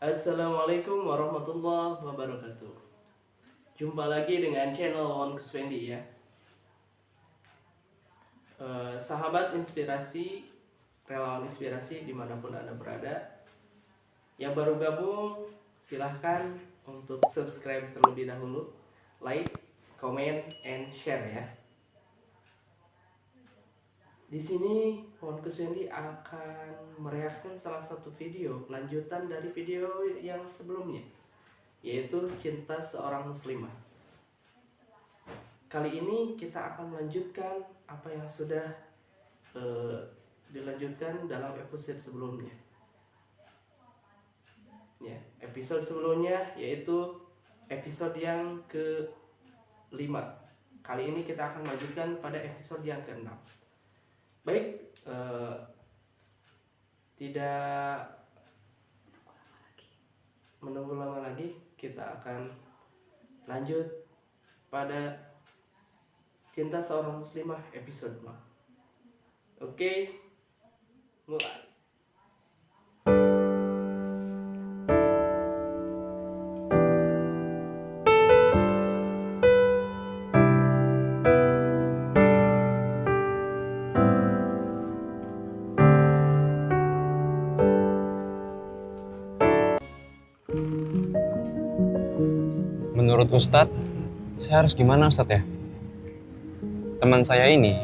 Assalamualaikum warahmatullahi wabarakatuh. Jumpa lagi dengan channel Wan Kuswendi ya. Sahabat inspirasi, relawan inspirasi dimanapun Anda berada. Yang baru gabung silahkan untuk subscribe terlebih dahulu, like, comment, and share ya. Di sini Wan Kuswendi akan mereaksi salah satu video lanjutan dari video yang sebelumnya, yaitu Cinta Seorang Muslimah. Kali ini kita akan melanjutkan apa yang sudah dilanjutkan dalam episode sebelumnya. Ya, episode sebelumnya yaitu episode yang ke-5. Kali ini kita akan melanjutkan pada episode yang ke-6. Baik, tidak menunggu lama lagi, kita akan lanjut pada Cinta Seorang Muslimah episode 6. Oke, mulai. Menurut Ustadz, saya harus gimana Ustadz ya? Teman saya ini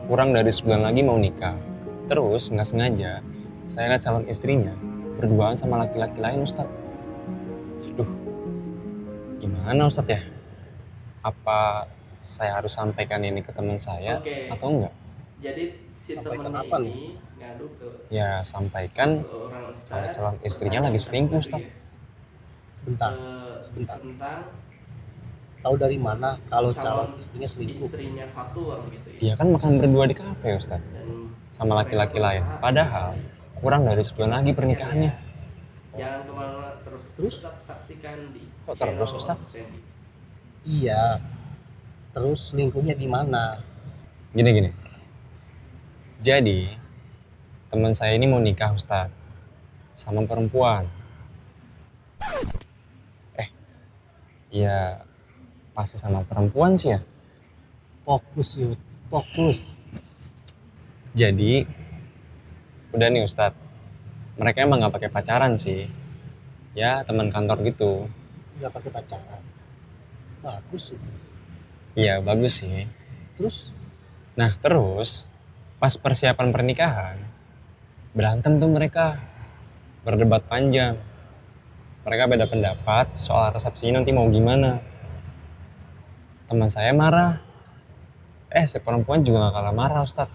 kurang dari sebulan lagi mau nikah. Terus nggak sengaja saya lihat calon istrinya berduaan sama laki-laki lain Ustadz. Aduh, gimana Ustadz ya? Apa saya harus sampaikan ini ke teman saya atau enggak? Jadi si Sampaikan temennya apa ini ngadu ke Ya sampaikan seorang kalau ustaz calon istrinya lagi selingkuh Ustadz. Sebentar. tentang Tahu dari mana kalau calon istrinya selingkuh? istrinya Fatur gitu ya. Dia kan makan berdua di kafe Ustadz Dan sama laki-laki lain. Padahal kurang dari sebulan lagi pernikahannya. jangan kemana-mana, terus tetap saksikan di Kok terus, channel Ustaz? Kuswendi. Iya. Terus selingkuhnya di mana? Gini. Jadi, teman saya ini mau nikah Ustadz sama perempuan. Ya pasti sama perempuan sih ya. Fokus, Yud. Fokus. Jadi, udah nih Ustadz, mereka emang gak pakai pacaran sih. Ya teman kantor gitu. Nggak pakai pacaran. Bagus sih. Iya bagus sih. Terus Nah terus, pas persiapan pernikahan, berantem tuh mereka. Berdebat panjang. Mereka beda pendapat soal resepsinya nanti mau gimana. Teman saya marah. Si perempuan juga gak kalah marah Ustadz.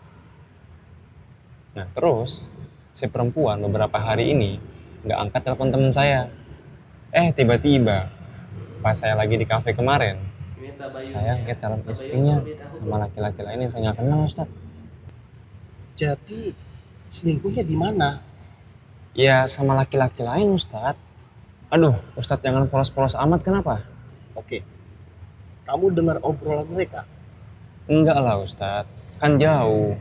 Nah terus, si perempuan beberapa hari ini gak angkat telepon teman saya. Tiba-tiba, pas saya lagi di kafe kemarin, saya ngeliat calon istrinya sama laki-laki lain yang saya gak kenal Ustadz. jadi selingkuhnya di mana? Ya sama laki-laki lain Ustadz. Aduh, Ustadz jangan polos-polos amat, kenapa? Oke. Kamu dengar obrolan mereka? Enggak lah Ustadz, kan jauh.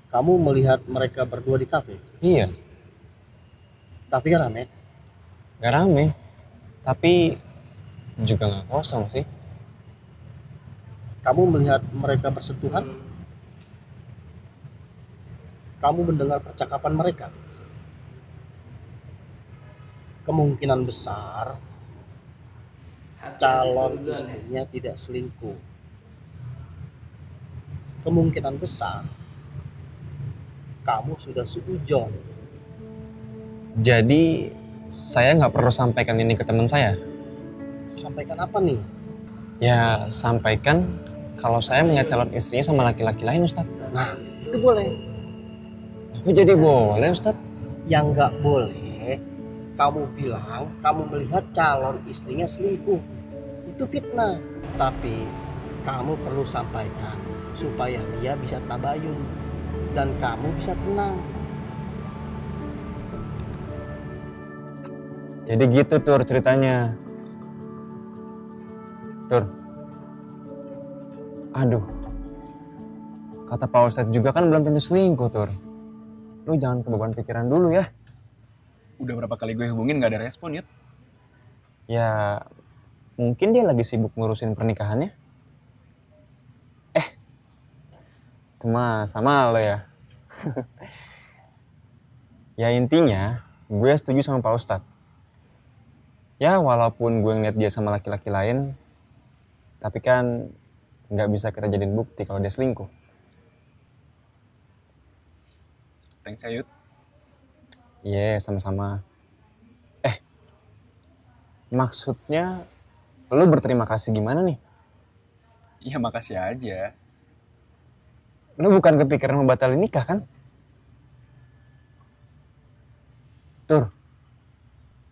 Kamu melihat mereka berdua di kafe? Iya, Kafenya rame? gak rame. Tapi juga gak kosong sih. Kamu melihat mereka bersentuhan? Kamu mendengar percakapan mereka? Kemungkinan besar calon istrinya tidak selingkuh. Kemungkinan besar kamu sudah suujon. Jadi saya gak perlu sampaikan ini ke teman saya. Sampaikan apa nih? Ya sampaikan kalau saya melihat calon istrinya sama laki-laki lain Ustadz. Nah, itu boleh. Aku jadi boleh Ustadz? Yang nggak boleh, kamu bilang kamu melihat calon istrinya selingkuh. Itu fitnah. Tapi kamu perlu sampaikan supaya dia bisa tabayun dan kamu bisa tenang. Jadi gitu Tur ceritanya. Tur. Aduh. Kata Pak Ustadz juga kan belum tentu selingkuh Tur. Lu jangan kebeban pikiran dulu ya. Udah berapa kali gue hubungin gak ada respon, Yud. Ya, mungkin dia lagi sibuk ngurusin pernikahannya. Itu mah sama lo ya. Ya intinya, gue setuju sama Pak Ustadz. Ya walaupun gue ngeliat dia sama laki-laki lain, tapi kan nggak bisa kita jadiin bukti kalau dia selingkuh. Thanks ya, Yud. Iya, sama-sama. Maksudnya lo berterima kasih gimana nih? Iya, makasih aja. Lo bukan kepikiran membatalin nikah kan? Tur,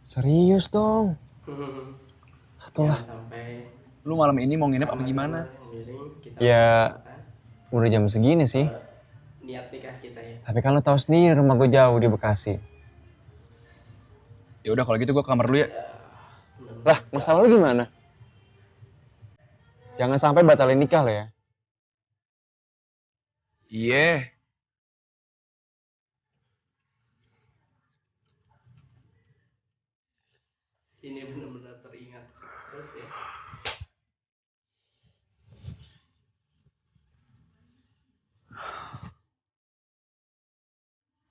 serius dong. Atulah. Jangan sampai Lu malam ini mau nginep apa gimana? Ya, udah jam segini sih. niat nikah kita ya. Tapi kan lo tahu sendiri rumah gue jauh di Bekasi. Ya udah kalau gitu gue ke kamar dulu ya. Lah, masalah lo gimana? Jangan sampai batalin nikah lo ya. Iya. Ini benar-benar teringat terus ya.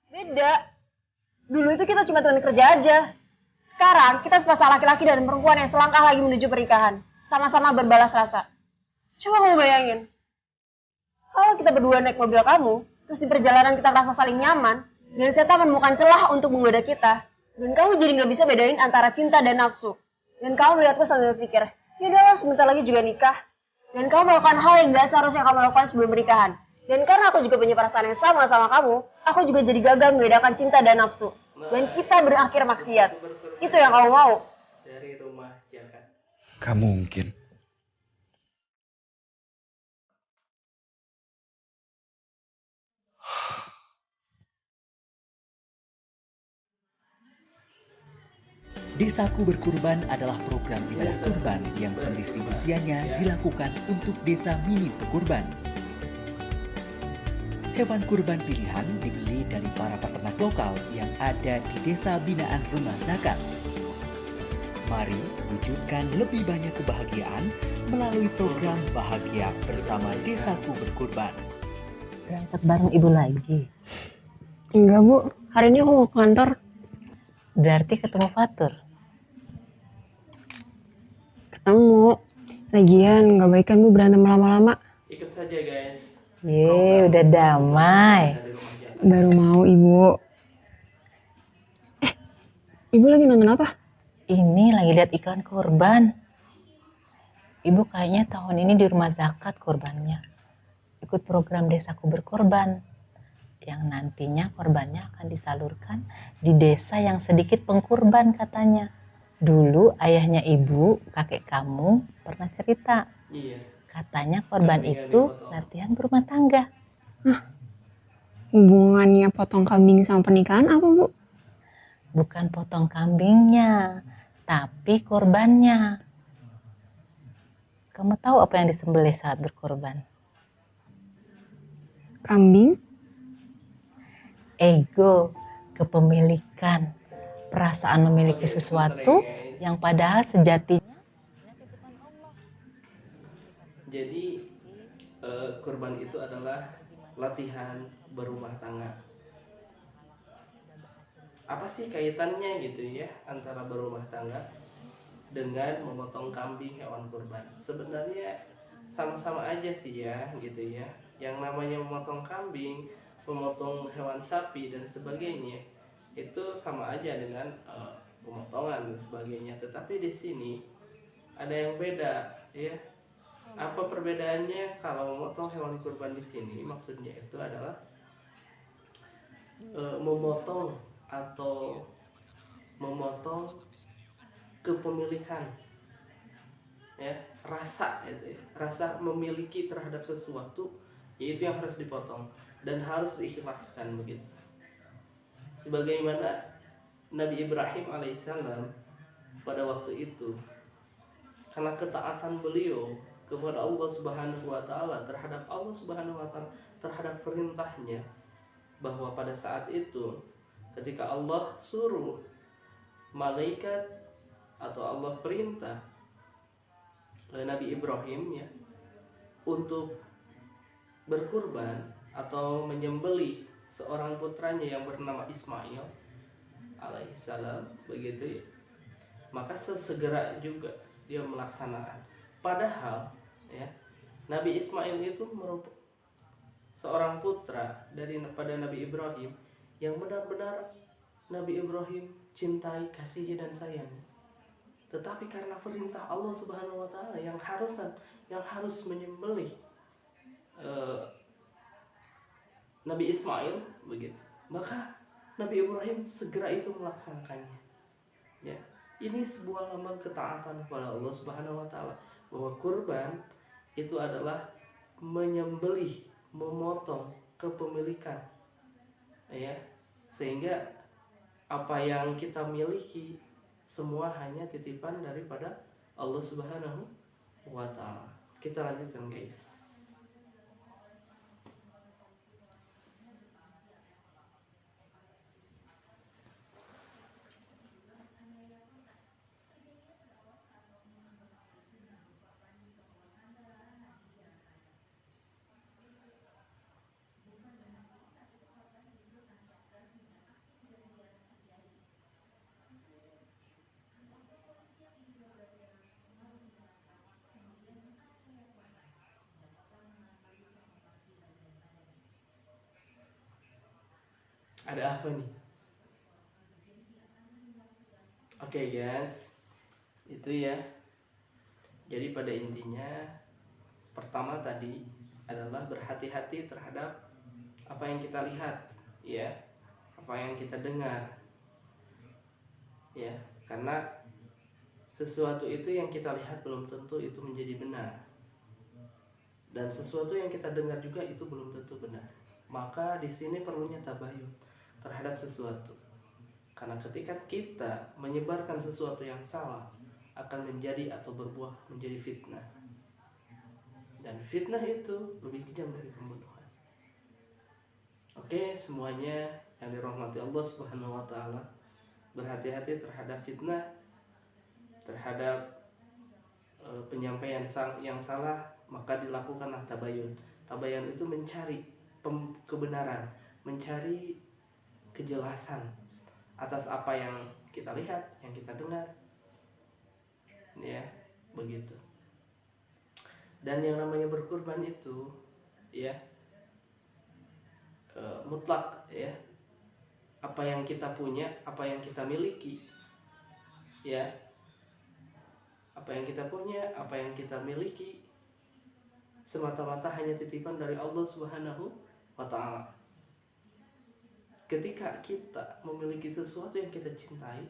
Beda. Dulu itu kita cuma teman kerja aja. Sekarang kita sepasang laki-laki dan perempuan yang selangkah lagi menuju pernikahan. Sama-sama berbalas rasa. Coba kamu bayangin. Kalau kita berdua naik mobil kamu, terus di perjalanan kita merasa saling nyaman, dan setan menemukan celah untuk menggoda kita, dan kamu jadi nggak bisa bedain antara cinta dan nafsu. Dan kamu melihatku sambil berpikir, ya udahlah sebentar lagi juga nikah. Dan kamu melakukan hal yang gak seharusnya kamu lakukan sebelum pernikahan. Dan karena aku juga punya perasaan yang sama kamu, aku juga jadi gagal membedakan cinta dan nafsu. Dan kita berakhir maksiat. Itu yang kamu mau. Dari rumah Jakarta. Gak mungkin. Desaku Berkurban adalah program ibadah kurban yang pendistribusiannya dilakukan untuk desa minim pekurban. Hewan kurban pilihan dibeli dari para peternak lokal yang ada di desa binaan Rumah Zakat. Mari wujudkan lebih banyak kebahagiaan melalui program Bahagia Bersama Desaku Berkurban. Berangkat bareng ibu lagi. Enggak bu, hari ini aku mau ke kantor. Berarti ketemu Fatur. Ketemu. Lagian nggak baik kan bu berantem lama-lama. Ikut saja guys. Ye, udah damai. Dari rumah Jakarta. Baru mau ibu. Ibu lagi nonton apa? Ini lagi lihat iklan kurban. Ibu kayaknya tahun ini di rumah zakat kurbannya. Ikut program Desaku Berkorban. Yang nantinya korbannya akan disalurkan di desa yang sedikit pengkurban katanya. Dulu ayahnya ibu, kakek kamu pernah cerita. Iya. Katanya korban itu latihan berumah tangga. Hubungannya potong kambing sama pernikahan apa bu? Bukan potong kambingnya, tapi korbannya. Kamu tahu apa yang disembelih saat berkorban? Kambing? Ego, kepemilikan, perasaan memiliki sesuatu yang padahal sejatinya. Jadi kurban itu adalah latihan berumah tangga. Apa sih kaitannya gitu ya antara berumah tangga dengan memotong kambing hewan kurban? Sebenarnya sama-sama aja sih ya gitu ya. Yang namanya memotong kambing, memotong hewan sapi dan sebagainya itu sama aja dengan pemotongan dan sebagainya. Tetapi di sini ada yang beda ya. Apa perbedaannya kalau memotong hewan kurban di sini? Maksudnya itu adalah memotong atau memotong kepemilikan, ya rasa itu ya, rasa memiliki terhadap sesuatu, yaitu yang harus dipotong dan harus diikhlaskan begitu. Sebagaimana Nabi Ibrahim alaihissalam pada waktu itu, karena ketaatan beliau kepada Allah Subhanahu wa taala, terhadap Allah Subhanahu wa taala, terhadap perintahnya, bahwa pada saat itu ketika Allah suruh malaikat atau Allah perintah Nabi Ibrahim ya untuk berkurban atau menyembelih seorang putranya yang bernama Ismail alaihissalam, begitu ya, maka segera juga dia melaksanakan. Padahal ya Nabi Ismail itu merupakan seorang putra pada Nabi Ibrahim yang benar-benar Nabi Ibrahim cintai, kasihi dan sayang. Tetapi karena perintah Allah Subhanahu wa taala yang harus menyembelih Nabi Ismail begitu, maka Nabi Ibrahim segera itu melaksanakannya. Ya, ini sebuah lambang ketaatan kepada Allah Subhanahu wa taala bahwa kurban itu adalah menyembelih, memotong kepemilikan. Ya, sehingga apa yang kita miliki semua hanya titipan daripada Allah Subhanahu wa taala. Kita lanjutkan, guys. Ada apa nih? Oke, guys, itu ya. Jadi pada intinya pertama tadi adalah berhati-hati terhadap apa yang kita lihat, ya, apa yang kita dengar, ya, karena sesuatu itu yang kita lihat belum tentu itu menjadi benar, dan sesuatu yang kita dengar juga itu belum tentu benar. Maka di sini perlunya tabayun terhadap sesuatu, karena ketika kita menyebarkan sesuatu yang salah akan menjadi atau berbuah menjadi fitnah, dan fitnah itu lebih kejam dari pembunuhan. Oke, semuanya yang dirahmati Allah Subhanahu wa taala, berhati-hati terhadap fitnah, terhadap penyampaian yang salah, maka dilakukanlah tabayun. Tabayun itu mencari kebenaran, mencari kejelasan atas apa yang kita lihat, yang kita dengar, ya, begitu. Dan yang namanya berkurban itu, ya, mutlak, ya, apa yang kita punya, apa yang kita miliki, ya, apa yang kita punya, apa yang kita miliki, semata-mata hanya titipan dari Allah Subhanahu wa taala. Ketika kita memiliki sesuatu yang kita cintai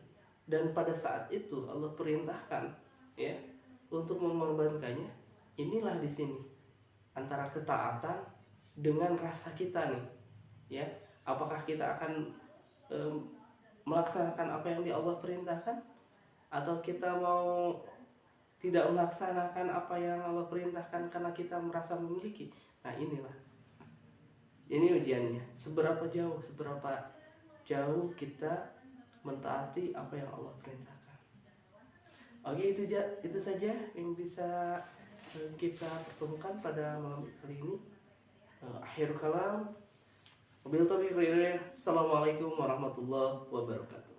dan pada saat itu Allah perintahkan, ya, untuk mengorbankannya, inilah di sini antara ketaatan dengan rasa kita nih, ya, apakah kita akan melaksanakan apa yang Allah perintahkan, atau kita mau tidak melaksanakan apa yang Allah perintahkan karena kita merasa memiliki. Nah, ini ujiannya, seberapa jauh kita mentaati apa yang Allah perintahkan. Oke, itu saja yang bisa kita pertemukan pada malam kali ini. Akhir kalam, wabillahi taufiq wal hidayah. Assalamualaikum warahmatullahi wabarakatuh.